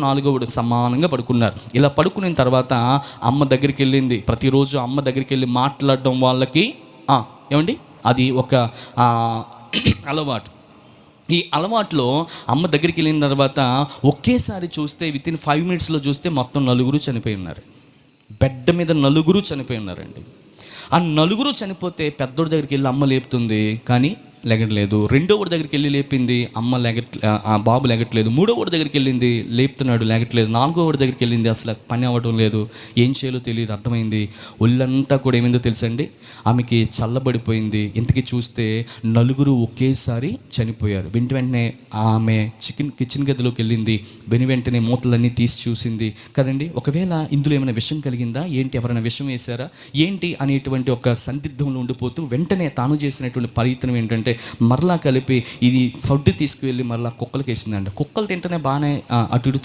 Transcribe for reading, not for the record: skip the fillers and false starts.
నాలుగోడు సమానంగా పడుకున్నారు. ఇలా పడుకున్న తర్వాత అమ్మ దగ్గరికి వెళ్ళింది. ప్రతిరోజు అమ్మ దగ్గరికి వెళ్ళి మాట్లాడడం వాళ్ళకి ఏమండి అది ఒక అలవాటు. ఈ అలవాట్లో అమ్మ దగ్గరికి వెళ్ళిన తర్వాత ఒకేసారి చూస్తే వితిన్ 5 minutesలో చూస్తే మొత్తం 4 చనిపోయి ఉన్నారు. బెడ్ మీద 4 చనిపోయి ఉన్నారండి. ఆ 4 చనిపోతే పెద్దోడి దగ్గరికి వెళ్ళి అమ్మ లేపుతుంది, కానీ లెగట్లేదు. రెండోవాడి దగ్గరికి వెళ్ళి లేపింది, అమ్మ బాబు లెగట్లేదు. మూడోవాడి దగ్గరికి వెళ్ళింది, లేపుతున్నాడు, లెగట్లేదు. నాలుగోవాడి దగ్గరికి వెళ్ళింది, అసలు పని అవ్వటం లేదు. ఏం చేయాలో తెలియదు. అర్థమైంది, ఒళ్ళంతా కూడా ఏమైందో తెలుసండి, ఆమెకి చల్లబడిపోయింది. ఇంతకీ చూస్తే 4 ఒకేసారి చనిపోయారు. వెంటనే ఆమె కిచెన్ గదిలోకి వెళ్ళింది. వెంటనే మూతలన్నీ తీసి చూసింది కదండి. ఒకవేళ ఇందులో ఏమైనా విషం కలిగిందా ఏంటి, ఎవరైనా విషం వేశారా ఏంటి అనేటువంటి ఒక సందిగ్ధంలో ఉండిపోతూ వెంటనే తాను చేసినటువంటి ప్రయత్నం ఏంటంటే మరలా కలిపి ఇది ఫుడ్ తీసుకువెళ్ళి మరలా కుక్కలకి వేసిందండి. కుక్కలు తింటేనే బాగానే అటు ఇటు